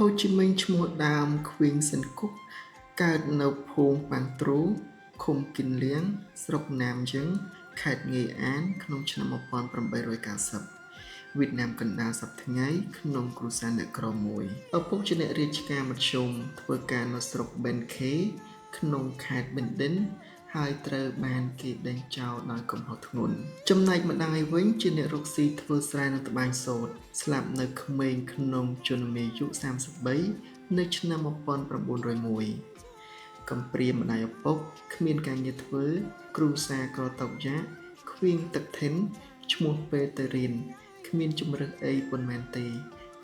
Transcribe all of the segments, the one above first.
ហូជីមិញឈ្មោះដើមឃ្វីងសិនគុកកើតនៅភូមិប៉ាងទ្រូឃុំគិនលៀងស្រុកណាមយើងខេត្តងាយអានក្នុងឆ្នាំ1890វៀតណាមកណ្ដាលសប្តាហ៍ថ្ងៃក្នុងគ្រួសារអ្នកក្រមួយឪពុកជាអ្នករាជការមធ្យមធ្វើការនៅស្រុកប៊ិនខេក្នុងខេត្តប៊ិនឌិនហើយត្រូវបានគេដេញចោលដោយកំហុសធ្ងន់ចំណែកម្ដាយវិញជាអ្នករកស៊ីធ្វើស្រែនៅត្បាញសូត្រស្លាប់នៅក្មេងក្នុងជន្មាយុ33នៅឆ្នាំ1901កំព្រាម្ដាយឪពុកគ្មានការងារធ្វើគ្រូសាក្រតោកយ៉ាខ្វៀងទឹកថិនឈ្មោះពេលទៅរៀនគ្មានជំរើសអីប៉ុន្មានទេ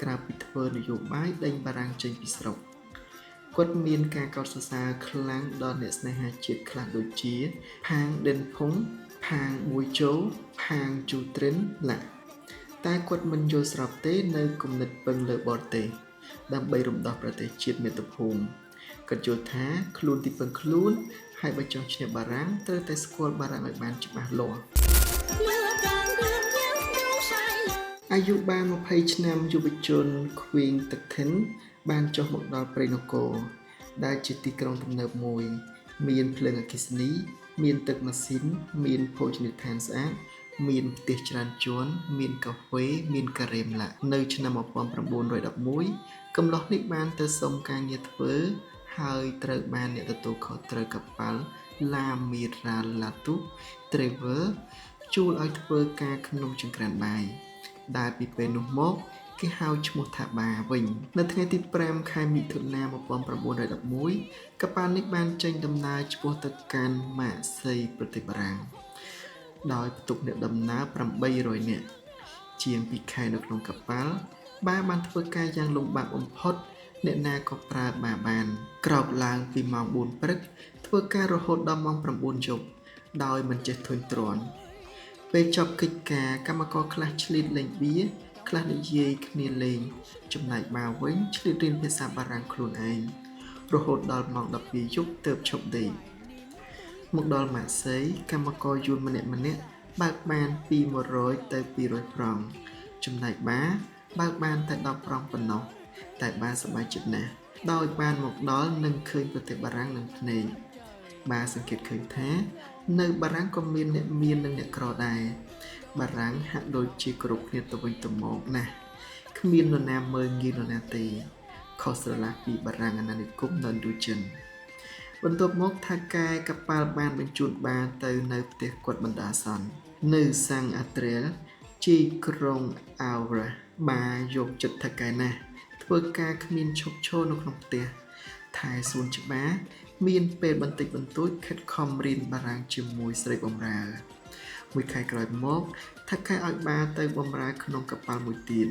ក្រៅពីធ្វើនយោបាយដេញបារាំងចេញពីស្រុកគាត់មានការកោតសរសើរខ្លាំងដល់អ្នកស្នេហាជាតិខ្លះដូចជាផាងដិនភុងផាងប៊ួយជូផាងជូត្រិនឡាតែគាត់មិនយល់ស្របទេនៅគំនិតពឹងលើបរទេសដើម្បីរំដោះប្រទេសជាតិមាតុភូមិគាត់យល់ថាខ្លួនទីពឹងខ្លួនហើយបើចង់ឈ្នះបារាំងត្រូវតែស្គាល់បារាំងឲ្យបានច្បាស់លាស់អាយុបាន20ឆ្នាំយុវជនខ្វៀងទឹកថិនបានចុះមកដល់ព្រៃនគរដែលជាទីក្រុងទំនើបមួយមានភ្លើងអគ្គិសនីមានទឹកម៉ាស៊ីនមានភោជនីយដ្ឋានស្អាតមានផ្ទះច្រើនជាន់មានកាហ្វេមានការ៉េមឡានៅឆ្នាំ1911កំឡោះនេះបានទៅសុំការងារធ្វើហើយត្រូវបានអ្នកទទួលខុសត្រូវកប៉ាល់ La Miralatu Travel ជួលឲ្យធ្វើការក្នុងចង្ក្រានបាយដែលពីពេលនោះមកគេហៅឈ្មោះថាបាវិញនៅថ្ងៃទី5ខែមិថុនា1911កប៉ាល់នេះបានចេញដំណើរឆ្ពោះទៅកាន់ម៉ាកសីប្រទេសបារាំងដោយផ្ទុកអ្នកដំណើរ800នាក់ជាង2ខែនៅក្នុងកប៉ាល់បាបានធ្វើការយ៉ាងលំបាកបំផុតអ្នកណាក៏ប្រើបាបានក្រោកឡើងពីម៉ោង4ព្រឹកធ្វើការរហូតដល់ម៉ោង9យប់ដោយមិនចេះធុញទ្រាន់ពេលចប់កិច្ចការកម្មករខ្លះឆ្លៀតលេងបៀខ្លះនិយាយគ្នាលេងចំណែកបាវិញឆ្លៀតរៀនភាសាបារាំងខ្លួនឯងរហូតដល់ម៉ោង12យប់ទើបឈប់ដេកមកដល់ម៉ាក់សីកម្មករយួនម្នាក់បើកបានពី100ទៅ200ប្រង់ចំណែកបាបើកបានតែ10ប្រង់ប៉ុណ្ណោះតែបាសប្បាយចិត្តណាស់ដោយបានមកដល់នឹងឃើញប្រទេសបារាំងនឹងភ្នែកបាសង្កេតឃើញថានៅបារាំងក៏មានអ្នកមាននិងអ្នកក្រដែរបារាំងហាក់ដូចជាគ្រប់គ្នាទៅវិញទៅមកណាស់គ្មាននរណាមើលងាយនរណាទេខុសស្រឡះពីបារាំងអាណានិគមនៅឥណ្ឌូចិនបន្ទាប់មកថាកែកប៉ាល់បានបញ្ជូនបាទៅនៅផ្ទះគាត់បណ្ដាសន្ននៅសាំងអាត្រែលជាក្រុងអាវរ៉ាបាយកចិត្តថាកែណាស់ធ្វើការគ្មានឈប់ឈរនៅក្នុងផ្ទះថែសួនច្បារមានពេលបន្តិចបន្តួចខិតខំរៀនបារាំងជាមួយស្រីបម្រើមួយខែក្រោយមកថាកែឲ្យបាទៅបម្រើក្នុងកប៉ាល់មួយទៀត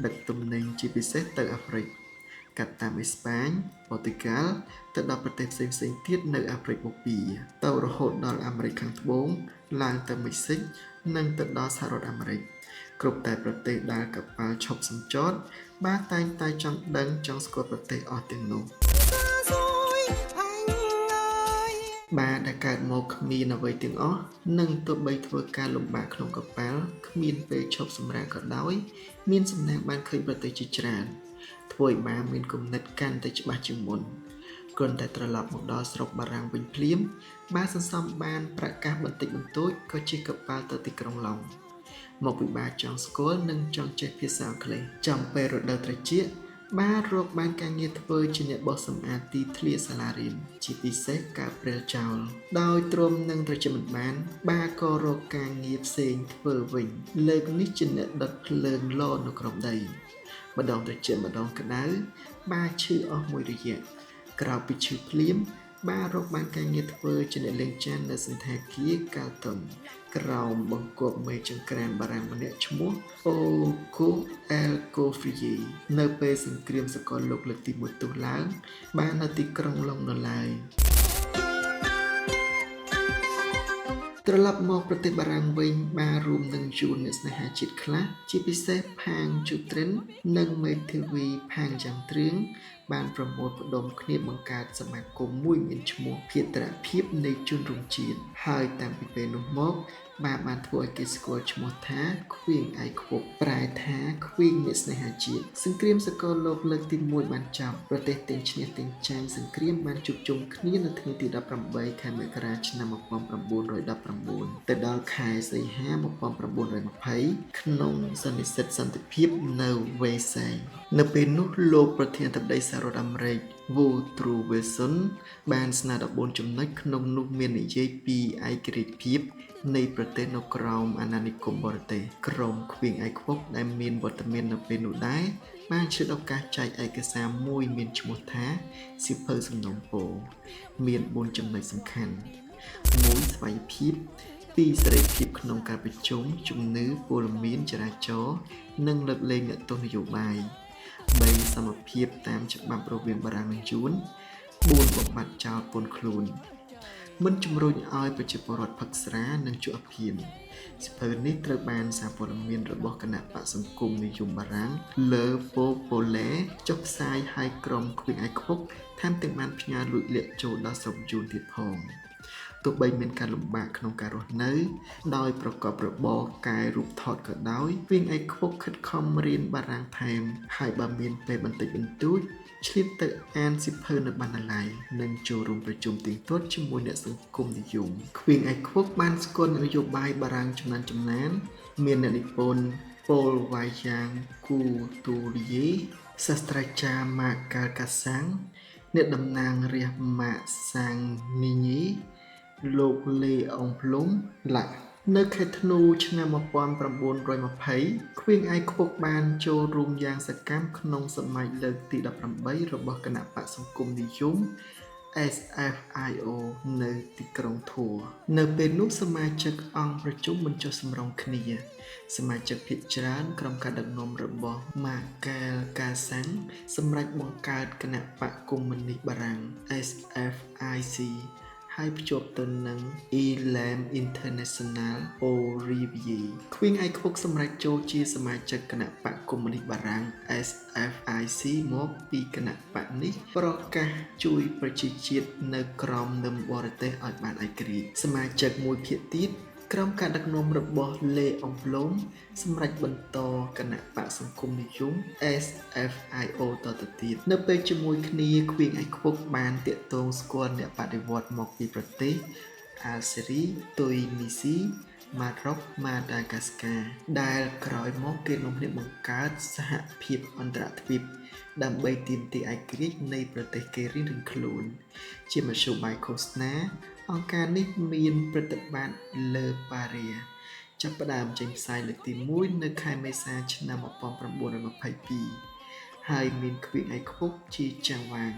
ដឹកទំនិញជាពិសេសទៅអាហ្វ្រិកកាត់តាមអេស្ប៉ាញប៉ូទុយហ្គាល់ទៅដល់ប្រទេសផ្សេងៗទៀតនៅអាហ្វ្រិកបូព៌ាទៅរហូតដល់អាមេរិកខាងត្បូងឡើងទៅមិចស៊ិកនិងទៅដល់សហរដ្ឋអាមេរិកគ្រប់តែប្រទេសដែលកប៉ាល់ឈប់សម្ចតបាតែងតែចង់ដឹងចង់ស្គាល់ប្រទេសអស់ទាំងនោះបាដែលកើតមកគ្មានអ្វីទាំងអស់និងទោះបីធ្វើការលំបាកក្នុងកប៉ាល់គ្មានពេលឈប់សម្រាកក៏ដោយមានសំណាងបានឃើញប្រទេសជាច្រើនធ្វើឲ្យបាមានគំនិតកាន់តែច្បាស់ជាងមុនគ្រាន់តែត្រឡប់មកដល់ស្រុកបារាំងវិញភ្លាមបាសន្សំបានប្រកាសបន្តិចបន្តួចក៏ជិះកប៉ាល់ទៅទីក្រុងឡុងមកពិបាកចង់ស្គាល់និងចង់ចេះភាសាអង់គ្លេសចំពេលរដូវត្រជាក់បារកបានការងារធ្វើជាអ្នកបោសសម្អាតទីធ្លាសាលារៀនជាពិសេសការព្រាលចោលដោយទ្រាំនឹងត្រជាក់មិនបានបាក៏រកការងារផ្សេងធ្វើវិញលើកនេះជាអ្នកដុតភ្លើងឡនៅក្រោមដីម្ដងត្រជាក់ម្ដងក្តៅបាឈឺអស់មួយរយៈក្រោយពីឈឺភ្លាមបារកបានការងារធ្វើជាអ្នកលេងចាននៅសន្តាគារកាល់តុនក្រោមបង្គាប់មេចង្ក្រានបារាំងម្នាក់ឈ្មោះអូកូអែលកូហ្វីយេនៅពេលសង្គ្រាមសកលលោកលើកទី1ទុះឡើងបាននៅទីក្រុងឡុងនៅឡើយត្រឡប់មកប្រទេសបារាំងវិញបារួមនឹងយួនអ្នកស្នេហាជាតិខ្លះជាពិសេសផាងជូត្រិននិងមេធាវីផាងយ៉ាងត្រៀងបានប្រមូលផ្ដុំគ្នាបង្កើតសមាគមមួយមានឈ្មោះភារភាពនៃជនរួមជាតិហើយតាំងពីពេលនោះមក បានធ្វើឲ្យគេស្គាល់ឈ្មោះថាខ្វៀងឯកខ្ពប់ប្រែថាខ្វៀងអ្នកស្នេហាជាតិសង្គ្រាមសកលលោកលើកទី1បានចប់ប្រទេសទាំងឈ្នះទាំងចាញ់សង្គ្រាមបានជួបជុំគ្នានៅថ្ងៃទី18ខែមករាឆ្នាំ1919ទៅដល់ខែសីហា1920ក្នុងសន្និសីទសន្តិភាពនៅវេសែងនៅពេលនោះលោកប្រធានាធិបតីសហរដ្ឋអាមេរិក Woodrow Wilson បានស្នើ14ចំណុចក្នុងនោះមាននិយាយពីឯករាជ្យភាពនៃប្រទេសនៅក្រោមអាណានិគមបរទេសក្រុមខ្វៀងឯកខ្ពប់ដែលមានវត្តមាននៅពេលនោះដែរបានឆ្លៀតឱកាសចែកឯកសារមួយមានឈ្មោះថាសៀវភៅសំណូមពរមាន4ចំណុចសំខាន់1ស្វ័យភាព2សេរីភាពក្នុងការប្រជុំជំនឿពលមានចរាចរណ៍និងលើកលែងអ្នកទោសនយោបាយ3សមភាពតាមច្បាប់រវាងបារាំងនិងយួន4បំបត្តិចោលពន្ធខ្លួនមិនជំរុញឲ្យប្រជាពលរដ្ឋផឹកស្រានិងជក់អភិនសៀវភៅនេះត្រូវបានសារព័ត៌មានរបស់គណៈបក្សសង្គមនិយមបារាំងលើប៉ូប៉ូឡេចុះផ្សាយឲ្យក្រុមខ្វៀងឯកខ្ពប់ថែមទាំងបានផ្ញើលួចលាក់ចូលដល់ស្រុកយួនទៀតផងទោះបីមានការលំបាកក្នុងការរស់នៅដោយប្រកបរបរកែរូបថតក៏ដោយខ្វៀងឯកខ្ពប់ខិតខំរៀនបារាំងថែមហើយបើមានពេលបន្តិចបន្តួចឆ្លៀតទៅអានសៀវភៅនៅបណ្ណាល័យនិងចូលរួមប្រជុំទៀងទាត់ជាមួយអ្នកសង្គមនិយមខ្វៀងឯកខ្ពប់បានស្គាល់នយោបាយបារាំងចំណានមានអ្នកនិពន្ធប៉ូលវ៉ាយ៉ាងគូទូលីយេសាស្ត្រាចារ្យម៉ាកាល់កាសាំងអ្នកតំណាងរាស្ត្រម៉ាសាំងនីញីលោកលេអុងភ្លុំឡាក់នៅខែធ្នូឆ្នាំ1920ខ្វៀងឯកខ្ពប់បានចូលរួមយ៉ាងសកម្មក្នុងសម័យលើកទី18របស់គណៈបក្សសង្គមនិយម SFIO នៅទីក្រុងធัวនៅពេលនោះសមាជិកអង្គប្រជុំមិនចុះសម្រុងគ្នាសមាជិកភាគច្រើនក្រុមការដឹកនាំរបស់ ម៉ាកែលកាសាំងសម្រេចបង្កើតគណៈបក្សកុម្មុយនីសបារាំង SFIC ហើយភ្ជាប់ទៅនឹង Elam International Olivier ខ្វៀងឯកខ្ពប់សម្រេចចូលជាសមាជិកគណៈបក្សកុម្មុយនីសបារាំង SFIC មកពីគណៈបក្សនេះប្រកាសជួយប្រជាជាតិនៅក្រោមនឹមបរទេសឲ្យបានឯករាជ្យសមាជិកមួយភាគទៀតក្រុមការដឹកនាំរបស់លេអុងប្លូមសម្រាប់បន្តគណៈបក្សសង្គមនិយម SFIO តទៅទៀតនៅពេលជាមួយគ្នាខ្វៀងឯកខ្ពប់បានតាក់ទងស្គាល់អ្នកបដិវត្តន៍មកពីប្រទេសអាល់សេរីទុយនីស៊ីម៉ារ៉ុកម៉ាដាហ្គាស្កាដែលក្រោយមកគេនាំគ្នាបង្កើតសហភាពអន្តរទ្វីបដើម្បីទាមទារឯករាជ្យនៃប្រទេសគេរៀងៗខ្លួនជាមធ្យោបាយឃោសនាអង្គការនេះមានប្រតិបត្តិលើប៉ារីចាប់ផ្ដើមចេញផ្សាយលើកទី1នៅខែមេសាឆ្នាំ1922ហើយមានខ្វៀងឯកខ្ពប់ជាចៅហ្វាង